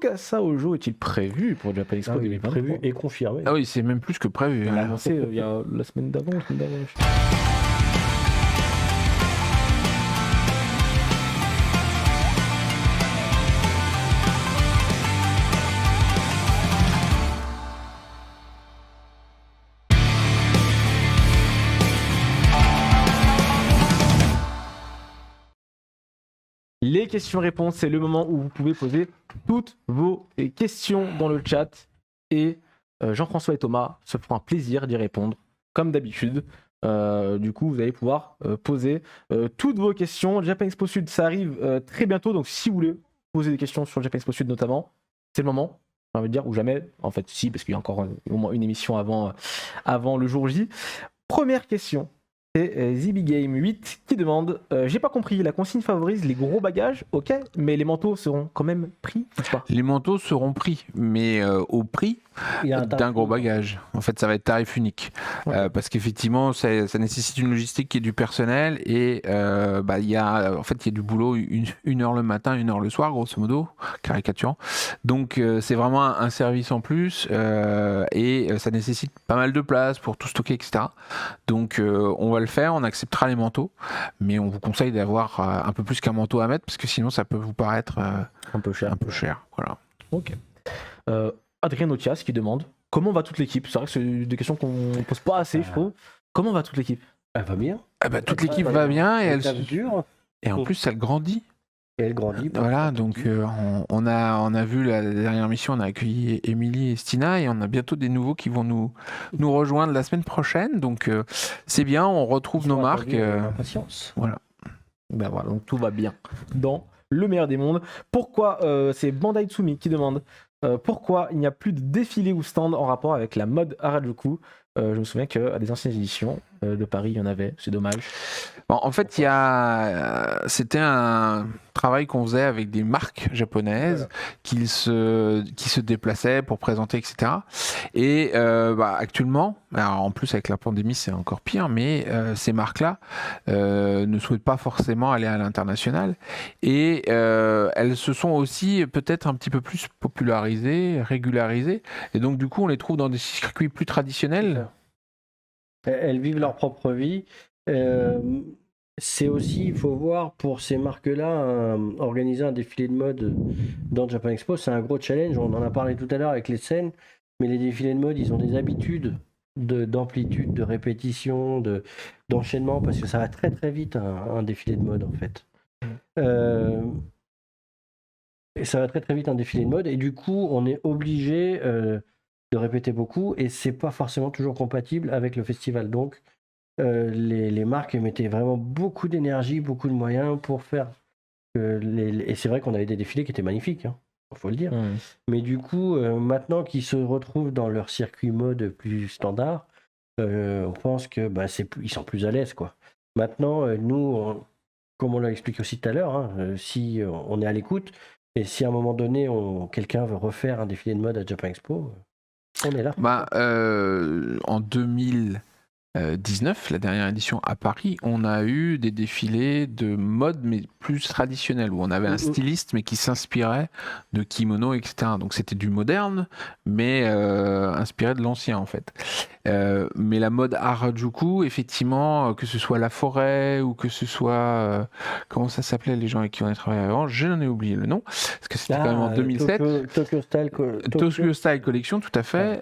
Tsukasa Ojo est-il prévu pour Japan Expo Il est 2023? prévu et confirmé. Ah oui, c'est même plus que prévu. On l'a hein. annoncé il y a la semaine d'avant. Les questions-réponses, c'est le moment où vous pouvez poser toutes vos questions dans le chat. Et Jean-François et Thomas se feront un plaisir d'y répondre, comme d'habitude. Du coup, vous allez pouvoir poser toutes vos questions. Japan Expo Sud, ça arrive très bientôt. Donc, si vous voulez poser des questions sur le Japan Expo Sud notamment, c'est le moment. J'ai envie de dire, ou jamais. En fait, si, parce qu'il y a encore au moins une émission avant le jour J. Première question. C'est ZBGame8 qui demande j'ai pas compris, la consigne favorise les gros bagages, ok, mais les manteaux seront quand même pris ou pas? Les manteaux seront pris, mais au prix Il y a un d'un tarif. gros bagage. En fait, ça va être tarif unique. Ouais. Parce qu'effectivement, ça nécessite une logistique qui est du personnel et il y a du boulot une heure le matin, une heure le soir, grosso modo, caricaturant. Donc, c'est vraiment un service en plus et ça nécessite pas mal de place pour tout stocker, etc. Donc, on va le faire, on acceptera les manteaux, mais on vous conseille d'avoir un peu plus qu'un manteau à mettre parce que sinon, ça peut vous paraître Un peu cher. un peu cher. Voilà. Ok. Adrien Otias qui demande comment va toute l'équipe? C'est vrai que c'est des questions qu'on pose pas assez, je trouve. Comment va toute l'équipe? Elle va bien. Toute l'équipe va bien et Elle tape dur et en plus elle grandit. et elle grandit. Voilà, donc on a vu la dernière mission, on a accueilli Émilie et Stina et on a bientôt des nouveaux qui vont nous rejoindre la semaine prochaine. Donc c'est bien, on retrouve nos marques. Impatience. Voilà. Ben voilà, donc tout va bien dans le meilleur des mondes. Pourquoi c'est Bandai Tsumi qui demande pourquoi il n'y a plus de défilé ou stand en rapport avec la mode Harajuku? Je me souviens qu'à des anciennes éditions de Paris, il y en avait, c'est dommage. Bon, en fait, c'était un travail qu'on faisait avec des marques japonaises qui se déplaçaient pour présenter, etc. Et actuellement, alors en plus avec la pandémie, c'est encore pire, mais ces marques-là ne souhaitent pas forcément aller à l'international. Et elles se sont aussi peut-être un petit peu plus popularisées, régularisées. Et donc, du coup, on les trouve dans des circuits plus traditionnels. Elles vivent leur propre vie. C'est aussi, il faut voir, pour ces marques-là, organiser un défilé de mode dans Japan Expo, c'est un gros challenge. On en a parlé tout à l'heure avec les scènes, mais les défilés de mode, ils ont des habitudes d'amplitude, de répétition, d'enchaînement, parce que ça va très très vite un défilé de mode en fait. Et ça va très très vite un défilé de mode, et du coup, on est obligé de répéter beaucoup, et c'est pas forcément toujours compatible avec le festival. Donc, les marques mettaient vraiment beaucoup d'énergie, beaucoup de moyens pour faire et c'est vrai qu'on avait des défilés qui étaient magnifiques, il faut le dire. Mais du coup, maintenant qu'ils se retrouvent dans leur circuit mode plus standard, on pense que ils sont plus à l'aise, quoi. Maintenant, nous, comme on l'a expliqué aussi tout à l'heure, si on est à l'écoute, et si à un moment donné, quelqu'un veut refaire un défilé de mode à Japan Expo, on est là. En 2019, la dernière édition à Paris, on a eu des défilés de mode mais plus traditionnels, où on avait un styliste mais qui s'inspirait de kimono, etc. Donc c'était du moderne mais inspiré de l'ancien en fait. Mais la mode Harajuku, effectivement, que ce soit la forêt ou que ce soit comment ça s'appelait les gens avec qui on a travaillé avant, je n'en ai oublié le nom parce que c'était quand même en 2007. Tokyo Style Collection, tout à fait.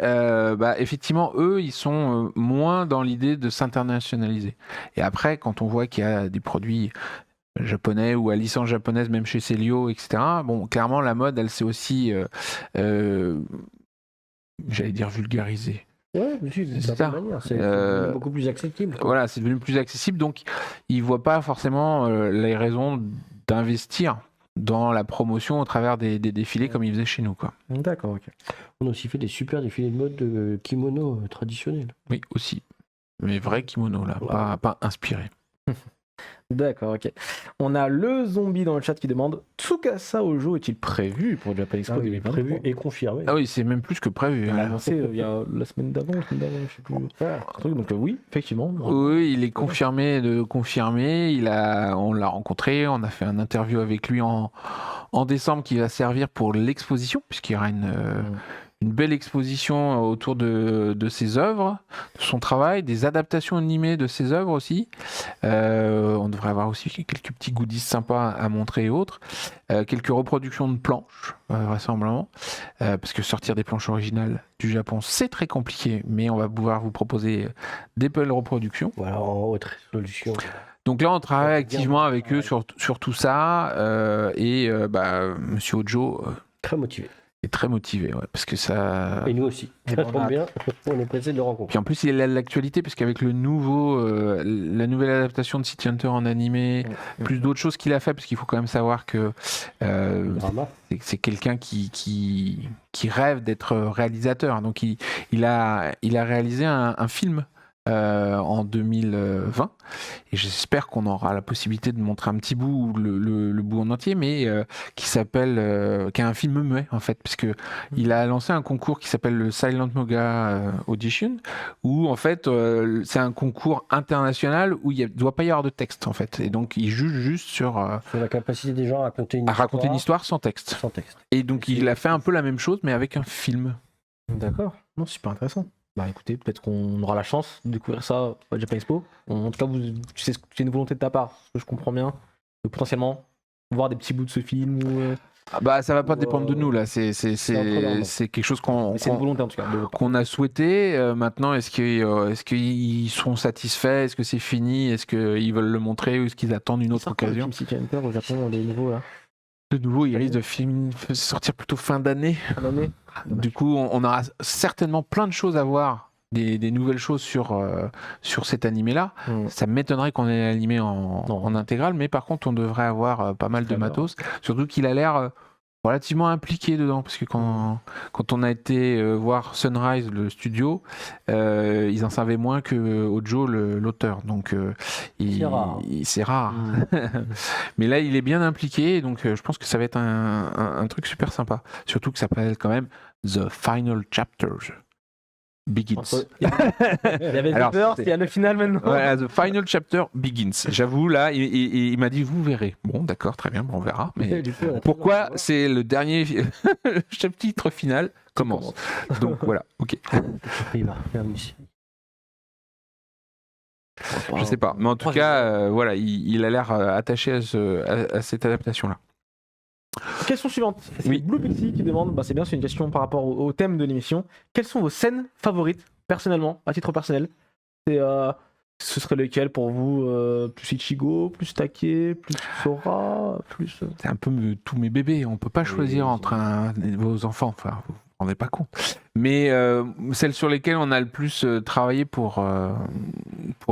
Effectivement, eux, ils sont moins dans l'idée de s'internationaliser. Et après, quand on voit qu'il y a des produits japonais ou à licence japonaise, même chez Celio, etc. Bon, clairement, la mode, elle s'est aussi, j'allais dire, vulgarisée. Ouais, c'est beaucoup plus accessible. Voilà, c'est devenu plus accessible, donc ils ne voient pas forcément les raisons d'investir dans la promotion au travers des défilés comme ils faisaient chez nous, quoi. D'accord, ok. On a aussi fait des super défilés de mode de kimono traditionnels. Oui, aussi. Mais vrai kimono, là, pas inspiré. D'accord, ok. On a le zombie dans le chat qui demande Tsukasa Ojo est-il prévu pour Japan Expo Ah oui, 2023? prévu et confirmé. Ah oui, c'est même plus que prévu. On l'a hein. annoncé il y a la semaine d'avant, je sais plus. Un truc, donc oui, effectivement. Oui, il est confirmé de confirmer. On l'a rencontré, on a fait un interview avec lui en décembre qui va servir pour l'exposition, puisqu'il y aura une belle exposition autour de ses œuvres, de son travail, des adaptations animées de ses œuvres aussi. On devrait avoir aussi quelques petits goodies sympas à montrer et autres. Quelques reproductions de planches, vraisemblablement, parce que sortir des planches originales du Japon, c'est très compliqué, mais on va pouvoir vous proposer des belles reproductions. Voilà, en haute résolution. Donc là, on travaille Ouais, activement bien, avec eux sur tout ça, Monsieur Ojo Très motivé. est très motivé, ouais, parce que ça... Et nous aussi. Et Ça ben, tombe bien, on est pressé de le rencontrer. Puis en plus, il est à l'actualité, parce qu'avec la nouvelle adaptation de City Hunter en animé, plus d'autres choses qu'il a fait, parce qu'il faut quand même savoir que Drama. c'est quelqu'un qui rêve d'être réalisateur. Donc il a réalisé un film en 2020, et j'espère qu'on aura la possibilité de montrer un petit bout, le bout en entier, mais qui est un film muet en fait, puisque il a lancé un concours qui s'appelle le Silent Moga Audition, où en fait c'est un concours international où il ne doit pas y avoir de texte en fait, et donc il juge juste sur Sur la capacité des gens à raconter une raconter une histoire sans texte. sans texte. Et donc il a fait un peu la même chose, mais avec un film. D'accord. Non, super intéressant. Bah écoutez, peut-être qu'on aura la chance de découvrir ça au Japan Expo. En tout cas, tu sais, c'est une volonté de ta part, ce que je comprends bien, de potentiellement voir des petits bouts de ce film ou. Ah bah ça va pas dépendre de nous là, c'est quelque chose C'est une volonté en tout cas. qu'on a souhaité. Maintenant, est-ce qu'ils seront satisfaits? Est-ce que c'est fini? Est-ce qu'ils veulent le montrer ou est-ce qu'ils attendent une autre occasion? Le City Hunter au Japon, les nouveaux là. De nouveau, il risque de sortir plutôt fin d'année. Fin d'année. Du coup, on aura certainement plein de choses à voir, des nouvelles choses sur cet animé-là. Ça m'étonnerait qu'on ait l'animé en intégral, mais par contre, on devrait avoir pas mal de matos. Surtout qu'il a l'air relativement impliqué dedans, parce que quand on a été voir Sunrise, le studio, ils en savaient moins que Ojo, l'auteur. Donc, c'est rare. Mais là, il est bien impliqué, donc je pense que ça va être un truc super sympa. Surtout que ça s'appelle quand même The Final Chapters Begins. Il y avait Alors, peur, il y a le final maintenant. Voilà, The Final Chapter Begins. J'avoue, là, il m'a dit, vous verrez. Bon, d'accord, très bien, bon, on verra. Mais Du coup, on a pourquoi c'est le dernier chapitre final commence. Donc voilà, ok. Il va faire une série. Je sais pas, mais en tout cas, voilà, il a l'air attaché à cette adaptation-là. Question suivante. C'est Oui. Blue Pixie qui demande, c'est bien, c'est une question par rapport au thème de l'émission. Quelles sont vos scènes favorites, personnellement, à titre personnel? Ce serait lesquelles pour vous? Plus Ichigo, plus Take, plus Sora, plus. C'est un peu tous mes bébés. On peut pas choisir entre vos enfants. Enfin, vous vous rendez pas compte. Mais celles sur lesquelles on a le plus travaillé pour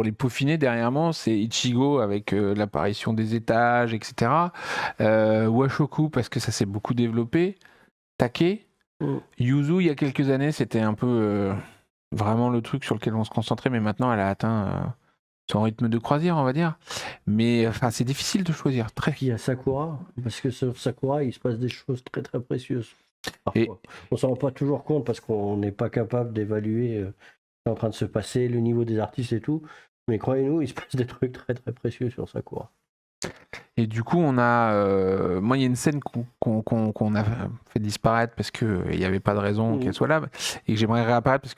les peaufiner dernièrement, c'est Ichigo avec l'apparition des étages, etc. Washoku parce que ça s'est beaucoup développé. Take. Yuzu, il y a quelques années, c'était un peu vraiment le truc sur lequel on se concentrait, mais maintenant elle a atteint son rythme de croisière, on va dire. Mais enfin, c'est difficile de choisir. Puis il y a Sakura, parce que sur Sakura, il se passe des choses très très précieuses. Parfois. On s'en rend pas toujours compte parce qu'on n'est pas capable d'évaluer ce qui est en train de se passer, le niveau des artistes et tout. Mais croyez-nous, il se passe des trucs très très précieux sur Sakura. Et du coup, on a. Moi, il y a une scène qu'on a fait disparaître parce qu'il n'y avait pas de raison qu'elle soit là. Et que j'aimerais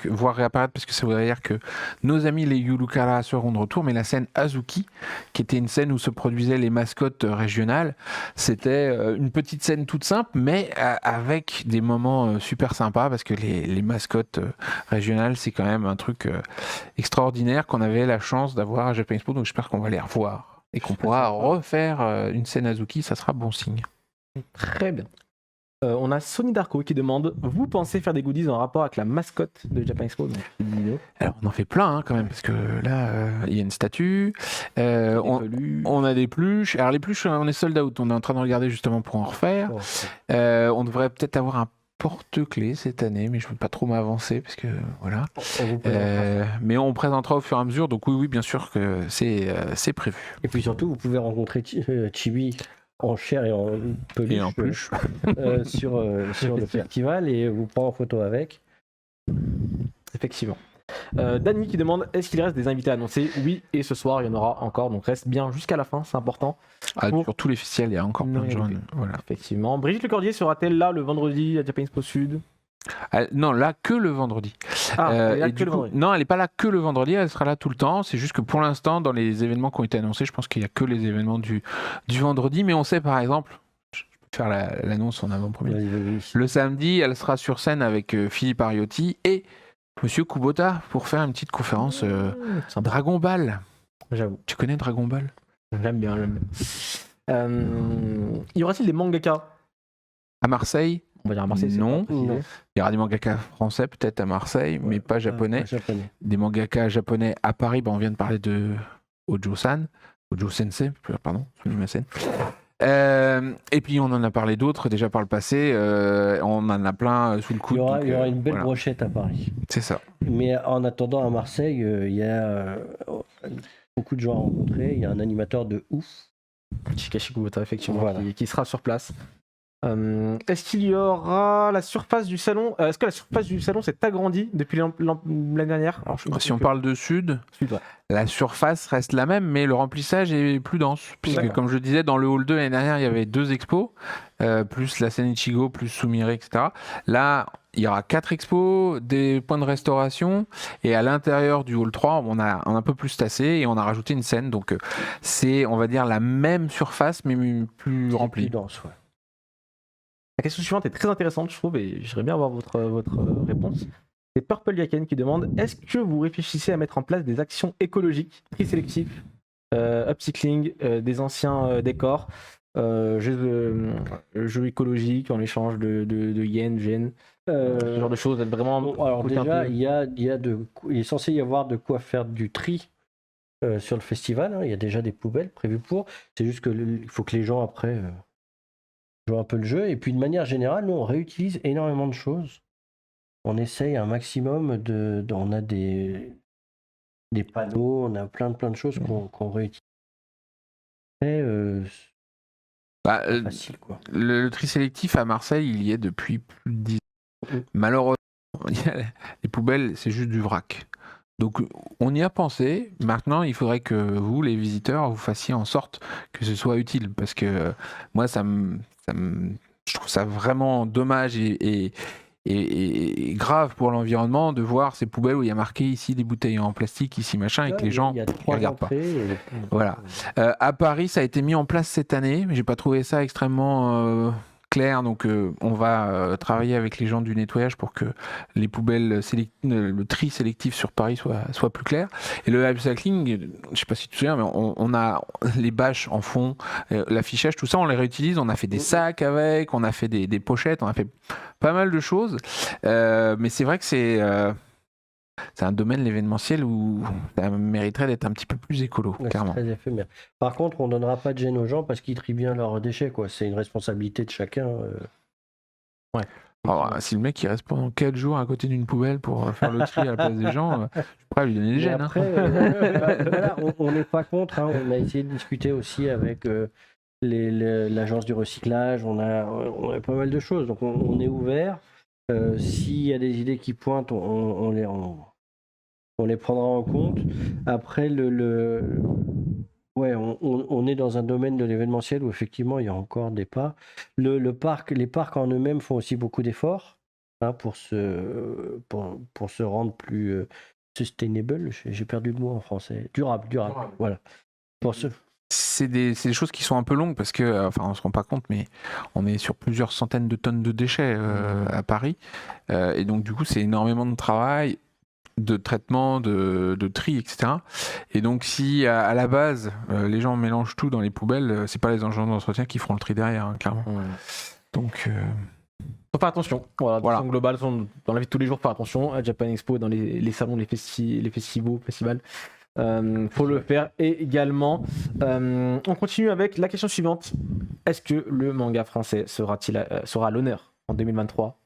voir réapparaître parce que ça voudrait dire que nos amis les Yulukara seront de retour. Mais la scène Azuki, qui était une scène où se produisaient les mascottes régionales, c'était une petite scène toute simple, mais avec des moments super sympas parce que les mascottes régionales, c'est quand même un truc extraordinaire qu'on avait la chance d'avoir à Japan Expo. Donc j'espère qu'on va les revoir. Et qu'on pourra refaire une scène Azuki, ça sera bon signe. Très bien. On a Sony Darko qui demande, vous pensez faire des goodies en rapport avec la mascotte de Japan Expo? Alors on en fait plein quand même, parce que là il y a une statue, on a des pluches. Alors les pluches, on est sold out, on est en train de regarder justement pour en refaire. On devrait peut-être avoir un porte-clés cette année, mais je ne veux pas trop m'avancer parce que voilà. On vous présentera. Mais on présentera au fur et à mesure, donc oui, bien sûr que c'est prévu. Et puis surtout, vous pouvez rencontrer Chibi en chair et en peluche, Et en plus, sur le festival et vous prendre en photo avec. Effectivement. Dany qui demande est-ce qu'il reste des invités annoncés? Oui, et ce soir il y en aura encore, donc reste bien jusqu'à la fin, c'est important. sur tous les festivals, il y a encore plein de gens. Voilà. Effectivement. Brigitte Lecordier sera-t-elle là le vendredi à Japan Expo Sud? Non, là que le vendredi. Elle est là et que du le coup, vendredi. non, elle n'est pas là que le vendredi, elle sera là tout le temps. C'est juste que pour l'instant, dans les événements qui ont été annoncés, je pense qu'il n'y a que les événements du vendredi. Mais on sait par exemple, je peux faire l'annonce en avant-première. Vas-y. Le samedi, elle sera sur scène avec Philippe Ariotti et Monsieur Kubota pour faire une petite conférence Sympa. Dragon Ball. J'avoue. Tu connais Dragon Ball? J'aime bien. Y aura-t-il des mangaka À Marseille? On va dire à Marseille, c'est Non. pas précisé. Non. Il y aura des mangaka français peut-être à Marseille, mais pas japonais. Pas japonais. Des mangaka japonais à Paris, on vient de parler de Ojo-san, Ojo Sensei, pardon, Sumimasen. Et puis on en a parlé d'autres déjà par le passé, on en a plein sous le coude. Il y aura une belle voilà. brochette à Paris. C'est ça. Mais en attendant, à Marseille, il y a beaucoup de gens à rencontrer. Il y a un animateur de ouf. Chikashi Kubota, effectivement, Voilà. qui sera sur place. Est-ce qu'il y aura la surface du salon? Est-ce que la surface du salon s'est agrandie depuis l'année dernière? Alors, Si on parle de Sud, ouais. la surface reste la même, mais le remplissage est plus dense. Puisque, D'accord. comme je disais, dans le hall 2 l'année dernière, il y avait 2 expos, plus la scène Ichigo, plus Sumire, etc. Là, il y aura 4 expos, des points de restauration, et à l'intérieur du hall 3, on a un peu plus tassé et on a rajouté une scène. Donc, c'est, on va dire, la même surface, mais plus remplie. Plus dense, ouais. La question suivante est très intéressante, je trouve, et j'aimerais bien avoir votre réponse. C'est Purple Yaken qui demande est-ce que vous réfléchissez à mettre en place des actions écologiques, tri sélectif, upcycling des anciens décors, jeux écologiques en échange de yens, ce genre de choses, vraiment. Alors côté un déjà, peu- il est censé y avoir de quoi faire du tri sur le festival. Hein. Il y a déjà des poubelles prévues pour. C'est juste que il faut que les gens après jouent un peu le jeu. Et puis de manière générale, nous on réutilise énormément de choses. On essaye un maximum on a des panneaux, on a plein de choses qu'on réutilise. Très facile quoi. Le tri sélectif à Marseille, il y est depuis plus de 10 ans. Malheureusement, les poubelles, c'est juste du vrac. Donc on y a pensé. Maintenant, il faudrait que vous, les visiteurs, vous fassiez en sorte que ce soit utile. Parce que moi, je trouve ça vraiment dommage et grave pour l'environnement de voir ces poubelles où il y a marqué ici des bouteilles en plastique, ici machin, et que les gens il y a ne 3 regardent pas. entrées. Voilà. À Paris, ça a été mis en place cette année, mais j'ai pas trouvé ça extrêmement clair. Donc, on va travailler avec les gens du nettoyage pour que les poubelles, le tri sélectif sur Paris soit plus clair. Et le upcycling, je sais pas si tu te souviens, mais on a les bâches en fond, l'affichage, tout ça, on les réutilise. On a fait des sacs avec, on a fait des pochettes, on a fait pas mal de choses. Mais c'est vrai que c'est un domaine, l'événementiel, où ça mériterait d'être un petit peu plus écolo, Ouais, clairement. c'est très éphémère. Par contre, on donnera pas de gêne aux gens parce qu'ils trient bien leurs déchets, quoi. C'est une responsabilité de chacun. Alors, si le mec il reste pendant 4 jours à côté d'une poubelle pour faire le tri à la place des gens, je suis prêt à lui donner des Mais gènes. après, voilà, on n'est pas contre. Hein. On a essayé de discuter aussi avec l'agence du recyclage. On a pas mal de choses. Donc, on est ouvert. S'il y a des idées qui pointent, on les prendra en compte. Après, ouais, on est dans un domaine de l'événementiel où effectivement il y a encore des pas. Les parcs en eux-mêmes font aussi beaucoup d'efforts hein, pour se rendre plus sustainable. J'ai perdu le mot en français. Durable. Voilà. C'est des choses qui sont un peu longues parce que, enfin, on se rend pas compte, mais on est sur plusieurs centaines de tonnes de déchets à Paris. Et donc, du coup, c'est énormément de travail, de traitement, de tri, etc. Et donc, si à la base, les gens mélangent tout dans les poubelles, c'est pas les engins d'entretien qui feront le tri derrière, hein, clairement. Donc, Faut faire attention. Voilà. Voilà. De façon globale, dans la vie de tous les jours, faire attention à Japan Expo, dans les salons, les festivals. Faut le faire également. On continue avec la question suivante. Est-ce que le manga français sera à l'honneur en 2023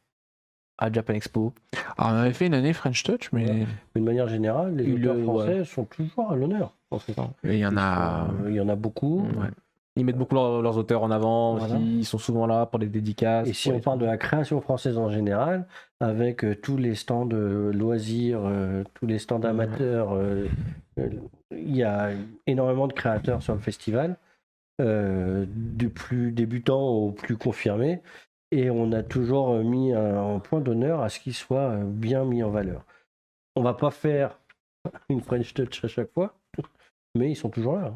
à Japan Expo. Alors, on avait fait une année French Touch, mais Mais de manière générale, les auteurs français sont toujours à l'honneur. En fait. il y en a. Il y en a beaucoup. Ouais. Ils mettent beaucoup leurs auteurs en avant Voilà. aussi, ils sont souvent là pour les dédicaces. Et si on parle de la création française en général, avec tous les stands de loisirs, tous les stands amateurs, il y a énormément de créateurs sur le festival, du plus débutant au plus confirmé, et on a toujours mis un point d'honneur à ce qu'il soit bien mis en valeur. On va pas faire une French Touch à chaque fois, mais ils sont toujours là.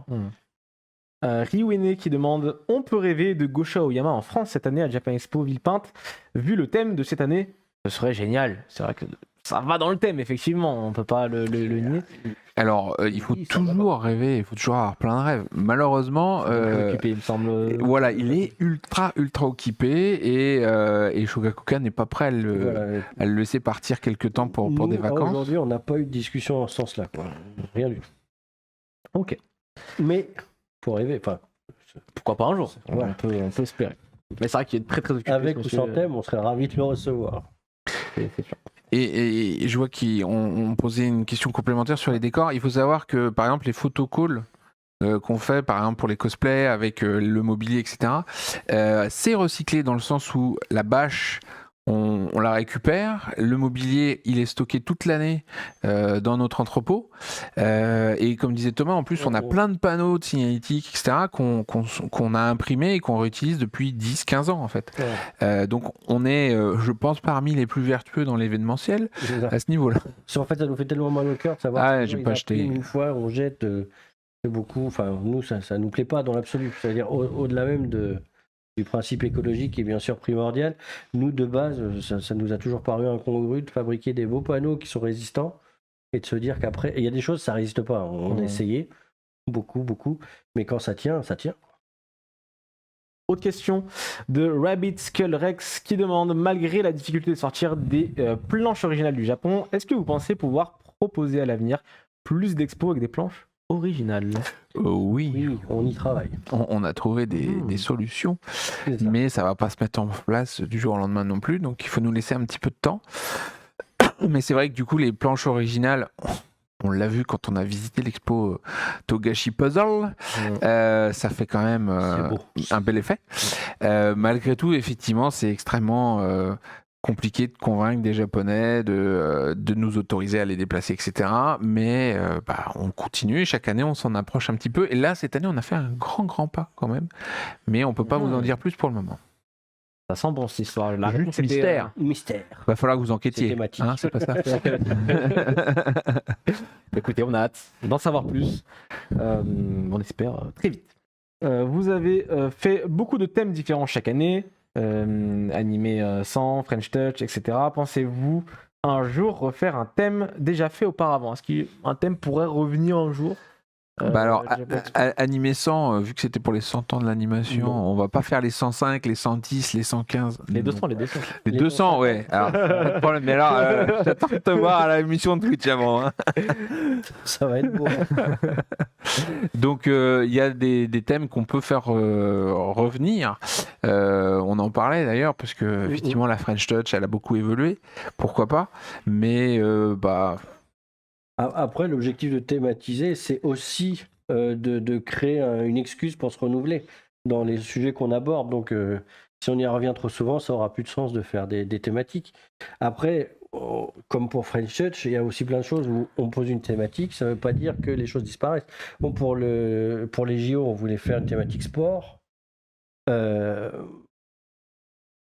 Riwene qui demande: on peut rêver de Gosha Oyama en France cette année à Japan Expo Villepinte. Vu le thème de cette année, ce serait génial. C'est vrai que ça va dans le thème, effectivement, on peut pas le nier. Alors, il faut Oui, ça va toujours rêver, il faut toujours avoir plein de rêves. Malheureusement, Occupé, il me semble. voilà, il est ultra occupé et Shogakukan n'est pas prêt à le laisser partir quelque temps pour Nous, des vacances. Aujourd'hui, on n'a pas eu de discussion en ce sens-là. Quoi. Rien du tout. Ok. Mais, pour rêver, enfin, Pourquoi pas un jour, Voilà. on peut espérer. Mais c'est vrai qu'il est très occupé. avec ce ou monsieur. sans thème, on serait ravis de le recevoir. C'est sûr. Et je vois qu'on posait une question complémentaire sur les décors. Il faut savoir que, par exemple, les photocalls qu'on fait, par exemple, pour les cosplays, avec le mobilier, etc., c'est recyclé dans le sens où la bâche, on la récupère. Le mobilier, il est stocké toute l'année dans notre entrepôt. Et comme disait Thomas, en plus, on a plein de panneaux de signalétique, etc., qu'on a imprimés et qu'on réutilise depuis 10-15 ans, en fait. Ouais. Donc, on est, je pense, parmi les plus vertueux dans l'événementiel C'est ça. à ce niveau-là. En fait, ça nous fait tellement mal au cœur de savoir Ah, que j'ai ils pas acheté. impriment une fois, on jette. C'est beaucoup. Enfin, nous, ça nous plaît pas dans l'absolu. C'est-à-dire, au-delà même du principe écologique qui est bien sûr primordial, nous, de base, ça nous a toujours paru incongru de fabriquer des beaux panneaux qui sont résistants et de se dire qu'après. Et il y a des choses, ça résiste pas. On a essayé, beaucoup, mais quand ça tient, ça tient. Autre question de Rabbit Skull Rex qui demande: malgré la difficulté de sortir des planches originales du Japon, est-ce que vous pensez pouvoir proposer à l'avenir plus d'expos avec des planches originales? Oui, Oui, on y travaille. on a trouvé des solutions, C'est ça. mais ça va pas se mettre en place du jour au lendemain non plus, donc il faut nous laisser un petit peu de temps. Mais c'est vrai que du coup, les planches originales, on l'a vu quand on a visité l'expo Togashi Puzzle, ça fait quand même C'est beau. un bel effet. Malgré tout, effectivement, c'est extrêmement compliqué de convaincre des Japonais de nous autoriser à les déplacer, etc. Mais on continue et chaque année, on s'en approche un petit peu. Et là, cette année, on a fait un grand pas quand même. Mais on peut pas vous en dire plus pour le moment. Ça sent bon cette histoire. La Juste réponse était, mystère. Mystère. Va falloir que vous enquêtiez. C'est thématique. Hein, c'est pas ça. Écoutez, on a hâte d'en savoir plus. On espère très vite. Vous avez fait beaucoup de thèmes différents chaque année, animé 100, French Touch, etc. Pensez-vous un jour refaire un thème déjà fait auparavant? Est-ce qu'un thème pourrait revenir un jour? Alors, animé 100, vu que c'était pour les 100 ans de l'animation, Non. on va pas faire les 105, les 110, les 115. Les Non. 200, les 200. Les 200, ouais. Alors, pas de problème. Mais alors, j'attends de te voir à la émission de Twitch avant. Hein. Ça va être beau. Donc, il y a des thèmes qu'on peut faire revenir. On en parlait d'ailleurs, parce que effectivement, la French Touch, elle a beaucoup évolué. Pourquoi pas? Mais, Après, l'objectif de thématiser, c'est aussi de créer une excuse pour se renouveler dans les sujets qu'on aborde. Donc, si on y revient trop souvent, ça aura plus de sens de faire des thématiques. Après, comme pour French Touch, il y a aussi plein de choses où on pose une thématique. Ça ne veut pas dire que les choses disparaissent. Bon, pour les JO, on voulait faire une thématique sport. On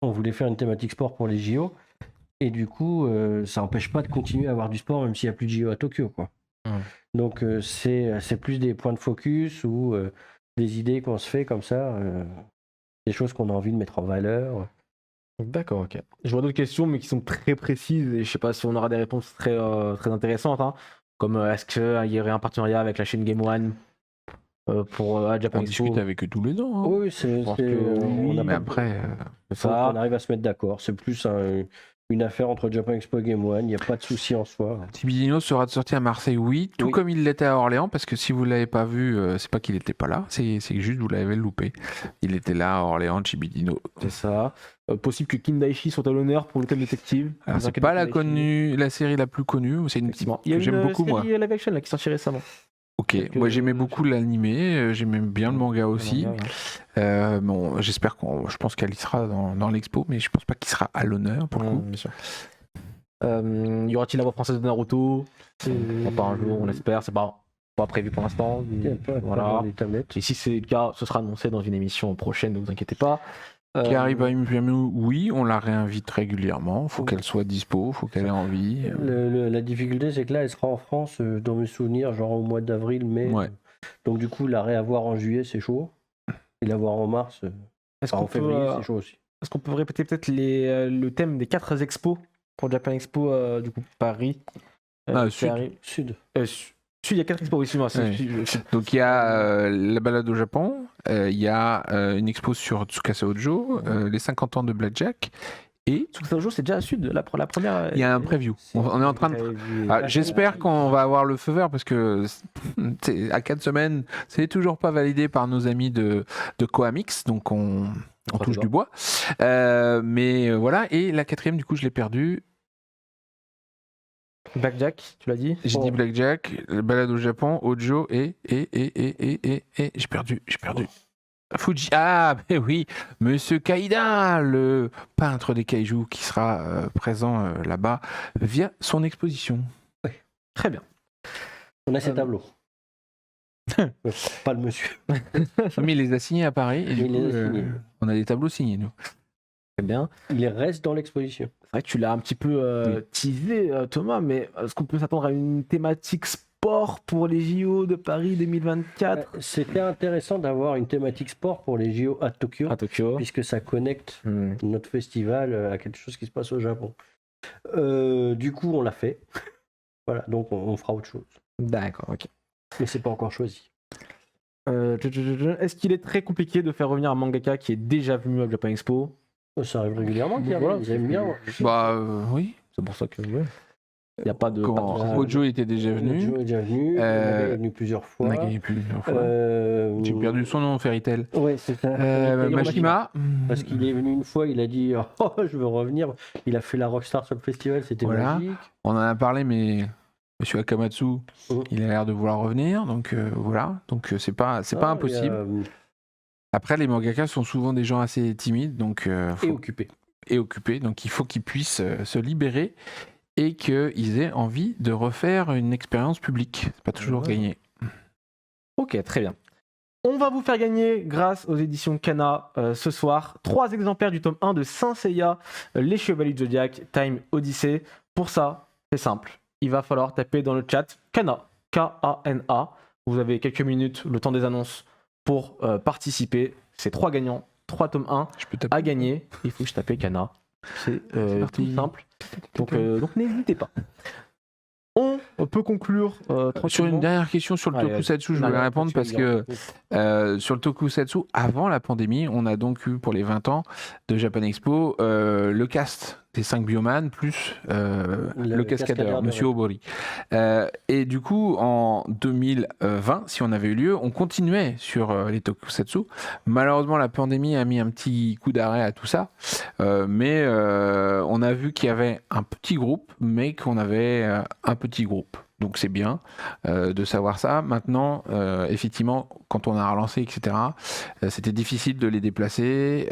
voulait faire une thématique sport pour les JO. Et du coup, ça n'empêche pas de continuer à avoir du sport, même s'il n'y a plus de JO à Tokyo, quoi. Donc, c'est plus des points de focus ou des idées qu'on se fait comme ça, des choses qu'on a envie de mettre en valeur. D'accord, ok. Je vois d'autres questions, mais qui sont très précises, et je sais pas si on aura des réponses très intéressantes, hein. Comme est-ce qu'il y aurait un partenariat avec la chaîne Game One pour Japan on Expo? discute avec eux tous les ans. Hein. Oui, pense que oui, on a Mais pas- après, faut qu'on arrive à se mettre d'accord. C'est plus une affaire entre Japan Expo et Game One, il n'y a pas de souci en soi. Tibidino sera de sortie à Marseille, oui, tout Oui. comme il l'était à Orléans, parce que si vous ne l'avez pas vu, c'est pas qu'il n'était pas là, c'est juste vous l'avez loupé. Il était là à Orléans, Tibidino. C'est ça. Possible que Kindaichi soit à l'honneur pour le thème détective. Alors, c'est pas la série la plus connue, c'est une Effectivement. Il y a que j'aime beaucoup moi. série live action là, qui est sortie récemment. Ok, Donc, moi j'aimais beaucoup l'animé, j'aimais bien le manga aussi. Ouais. Bon, j'espère je pense qu'elle y sera dans l'expo, mais je pense pas qu'il sera à l'honneur pour le coup. Bien sûr. Y aura-t-il la voix française de Naruto? Pas un jour, on l'espère. C'est pas prévu pour l'instant. Voilà. Les tablettes. Et si c'est le cas, ce sera annoncé dans une émission prochaine, ne vous inquiétez pas. Qui arrive à Imperium, oui, on la réinvite régulièrement. Faut qu'elle soit dispo, faut qu'elle ait envie. La difficulté, c'est que là, elle sera en France, dans mes souvenirs, genre au mois d'avril, mai. Ouais. Donc, du coup, la réavoir en juillet, c'est chaud. Et l'avoir en mars, en février, c'est chaud aussi. Est-ce qu'on peut répéter peut-être le thème des 4 expos pour Japan Expo, du coup, Paris Sud. Il y a 4 expos, oui, excuse-moi. Ouais. Donc il y a la balade au Japon, il y a une expo sur Tsukasa Ojo, les 50 ans de Blackjack, et Tsukasa Ojo, c'est déjà à Sud, la première. il y a un preview. On est en train de... J'espère qu'on va avoir le feu vert parce que à 4 semaines, c'est toujours pas validé par nos amis de Coamix, donc on touche du bois. Mais voilà, et la 4e, du coup, je l'ai perdue. Blackjack, tu l'as dit? J'ai dit Blackjack, balade au Japon, Ojo et j'ai perdu. Fuji, mais oui, Monsieur Kaïda, le peintre des kaiju qui sera présent là-bas via son exposition. Oui. Très bien. On a ses tableaux. Pas le monsieur. Mais il les a signés à Paris et du Il coup, les a signés. on a des tableaux signés, nous. Très bien. Il reste dans l'exposition. C'est vrai que tu l'as un petit peu teasé, Thomas, mais est-ce qu'on peut s'attendre à une thématique sport pour les JO de Paris 2024? C'était intéressant d'avoir une thématique sport pour les JO à Tokyo, puisque ça connecte notre festival à quelque chose qui se passe au Japon. Du coup, on l'a fait. Voilà, donc on fera autre chose. D'accord, ok. Mais c'est pas encore choisi. Est-ce qu'il est très compliqué de faire revenir un mangaka qui est déjà venu à Japan Expo? Ça arrive régulièrement, Voilà, ils aiment bien. Oui. C'est pour ça que il n'y a pas de. Ojo était déjà venu. Ojo est déjà venu. Naga est venu plusieurs fois. J'ai perdu son nom, Fairy Tail. Ouais, c'est ça. Majima. Parce qu'il est venu une fois, il a dit oh, je veux revenir. Il a fait la Rockstar sur le festival, c'était magique. On en a parlé, mais Monsieur Akamatsu, il a l'air de vouloir revenir, donc voilà. Donc c'est pas impossible. Après, les mangakas sont souvent des gens assez timides, donc et occupés, donc il faut qu'ils puissent se libérer et qu'ils aient envie de refaire une expérience publique. C'est pas toujours gagné. Ok, très bien. On va vous faire gagner, grâce aux éditions Kana, ce soir, 3 exemplaires du tome 1 de Saint Seiya, Les Chevaliers du Zodiac, Time Odyssey. Pour ça, c'est simple. Il va falloir taper dans le chat Kana, K-A-N-A. Vous avez quelques minutes, le temps des annonces, pour participer. C'est 3 gagnants, 3 tomes 1 à gagner. Il faut que je tape Kana. C'est tout simple. Donc n'hésitez pas. On peut conclure sur une dernière question sur le tokusatsu, je voulais répondre parce que sur le tokusatsu, avant la pandémie, on a donc eu pour les 20 ans de Japan Expo le cast des 5 Bioman plus le cascadeur, Monsieur Obori. Et du coup, en 2020, si on avait eu lieu, on continuait sur les tokusatsu. Malheureusement, la pandémie a mis un petit coup d'arrêt à tout ça, mais on a vu qu'il y avait un petit groupe, mais qu'on avait un petit groupe. Donc c'est bien de savoir ça. Maintenant, effectivement, quand on a relancé, etc., c'était difficile de les déplacer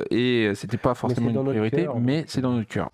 et c'était pas forcément une priorité, mais c'est dans notre cœur.